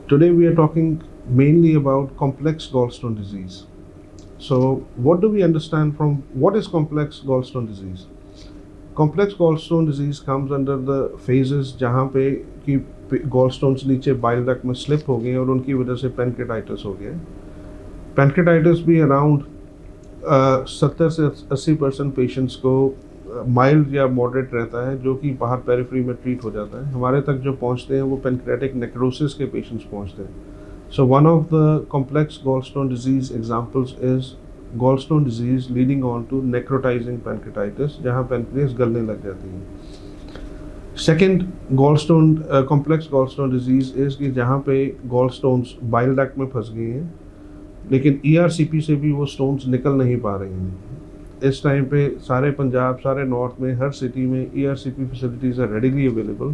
Today we are talking mainly about complex gallstone disease. So, what do we understand from what is complex gallstone disease? Complex gallstone disease comes under the phases जहाँ पे कि gallstones नीचे bile duct में slip हो गए और उनकी वजह से pancreatitis हो गया। Pancreatitis भी around 70 से 80% पेशेंट्स को माइल्ड या मॉडरेट रहता है, जो कि बाहर पेरिफेरी में ट्रीट हो जाता है। हमारे तक जो पहुंचते हैं वो पेनक्रेटिक नेक्रोसिस के पेशेंट्स पहुंचते हैं। So one of the complex gallstone disease examples is gallstone disease leading on to necrotizing pancreatitis, जहां पैनक्रियास गलने लग जाती है। Second gallstone complex gallstone disease is कि जहाँ पे गॉलस्टोन्स बाइल डक्ट में फंस गए हैं, लेकिन ईआरसीपी से भी वो स्टोन्स निकल नहीं पा रहे हैं। इस टाइम पे सारे पंजाब, सारे नॉर्थ में, हर सिटी में ERCP facilities are readily available.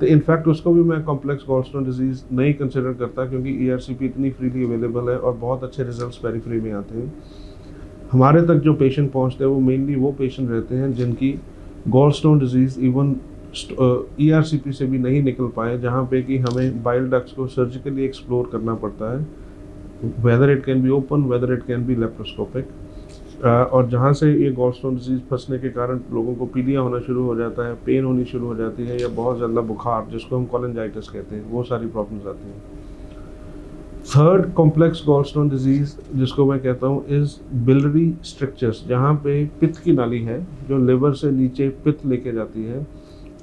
तो इनफैक्ट उसको भी मैं कॉम्प्लेक्स गॉलस्टोन डिजीज़ नहीं कंसिडर करता, क्योंकि ईआरसीपी इतनी फ्रीली अवेलेबल है और बहुत अच्छे रिजल्ट्स पेरिफेरी में आते हैं। हमारे तक जो पेशेंट पहुंचते हैं वो मेनली वो पेशेंट रहते हैं जिनकी गॉलस्टोन डिजीज़ इवन ईआरसीपी से भी नहीं निकल पाए, जहाँ पे कि हमें बाइल डक्ट्स को सर्जिकली एक्सप्लोर करना पड़ता है, whether it can be open, whether it can be laparoscopic. और जहाँ से ये गॉलस्टोन डिजीज़ फंसने के कारण लोगों को पीलिया होना शुरू हो जाता है, पेन होनी शुरू हो जाती है, या बहुत ज़्यादा बुखार जिसको हम कोलेंजाइटिस कहते हैं, वो सारी प्रॉब्लम्स आती हैं। थर्ड कॉम्प्लेक्स गॉलस्टोन डिजीज़ जिसको मैं कहता हूँ इज़ बिलियरी स्ट्रक्चर्स, जहाँ पे पित्त की नाली है जो लिवर से नीचे पित्त लेके जाती है।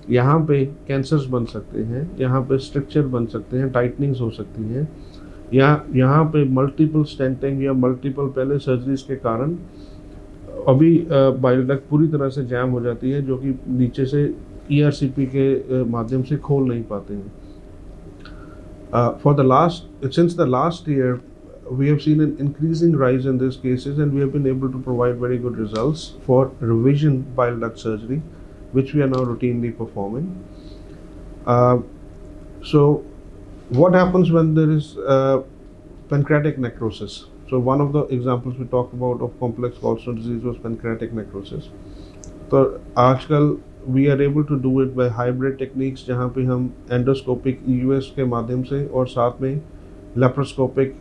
यहाँ पे कैंसर्स बन सकते हैं, यहाँ पे स्ट्रक्चर बन सकते हैं, टाइटनिंग्स हो सकती हैं, या यहाँ पे मल्टीपल स्टेंटिंग या मल्टीपल पहले सर्जरीज के कारण अभी बाइल डक्ट पूरी तरह से जैम हो जाती है, जो कि नीचे से ईआरसीपी के माध्यम से खोल नहीं पाते हैं। Since the last year we have seen an increasing rise in these cases, and we have been able to provide very good results for revision bile duct surgery, which we are now routinely performing. So what happens when there is pancreatic necrosis? So one of the examples we talked about of complex gallstone disease was pancreatic necrosis. तो आजकल we are able to do it by hybrid techniques, जहाँ पे हम endoscopic EUS के माध्यम से और साथ में laparoscopic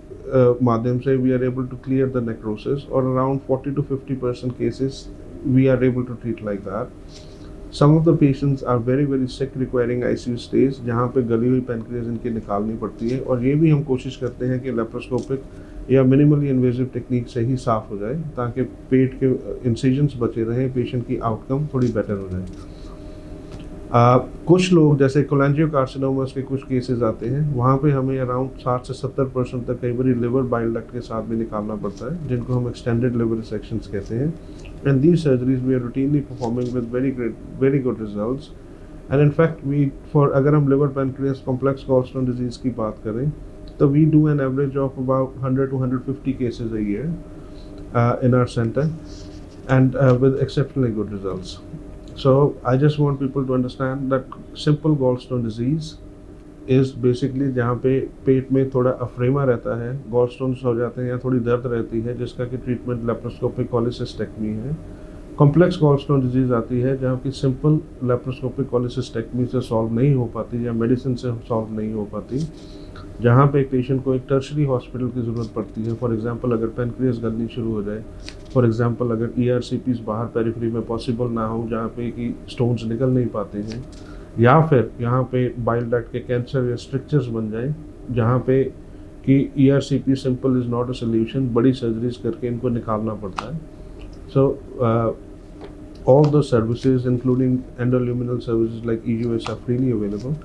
माध्यम से we are able to clear the necrosis, और around 40 to 50% cases we are able to treat like that. Some of the patients are very very sick requiring ICU stays, जहाँ पे गली हुई पैनक्रियाज इनकी निकालनी पड़ती है, और ये भी हम कोशिश करते हैं कि लेप्रोस्कोपिक या मिनिमली इन्वेजिव टेक्निक से ही साफ़ हो जाए, ताकि पेट के इंसिजन्स बचे रहें, पेशेंट की आउटकम थोड़ी बेटर हो जाए। कुछ लोग जैसे कोलेंजियोकार्सिनोमास के कुछ केसेस आते हैं, वहाँ पे हमें अराउंड 60 से 70% तक कई बार लिवर बाइल डक्ट के साथ भी निकालना पड़ता है, जिनको हम एक्सटेंडेड लिवर रिसेक्शंस कहते हैं। And these surgeries we are routinely performing with very good results. And in fact अगर हम liver pancreas complex gallstone disease की बात करें, तो we do an average of about 100 to 150 cases a year in our center, and with exceptionally good results. So I just want people to understand that simple gallstone disease is basically जहाँ पे पेट में थोड़ा अफ्रेमा रहता है, गॉलस्टोन्स हो जाते हैं या थोड़ी दर्द रहती है, जिसका कि ट्रीटमेंट लेप्रोस्कोपिक कॉलिसिस्टेक्टमी है। कॉम्प्लेक्स गॉलस्टोन डिजीज़ आती है जहाँ की सिंपल लेप्रोस्कोपिक कॉलिसिस्टेक्टमी से सॉल्व नहीं हो पाती या मेडिसिन से सॉल्व नहीं हो पाती, जहाँ पे एक पेशेंट को एक टर्शरी हॉस्पिटल की ज़रूरत पड़ती है। फॉर एग्जांपल अगर पैनक्रियास गलनी शुरू हो जाए, फॉर एग्जांपल अगर ईआरसीपीस बाहर पेरिफेरी में पॉसिबल ना हो, जहाँ पे कि स्टोन्स निकल नहीं पाते हैं, या फिर यहाँ पे बाइल डक्ट के कैंसर या स्ट्रक्चर्स बन जाए, जहाँ पे कि ERCP simple is not a solution, बड़ी सर्जरीज करके इनको निकालना पड़ता है। सो all the services including endoluminal services like EUS are freely available.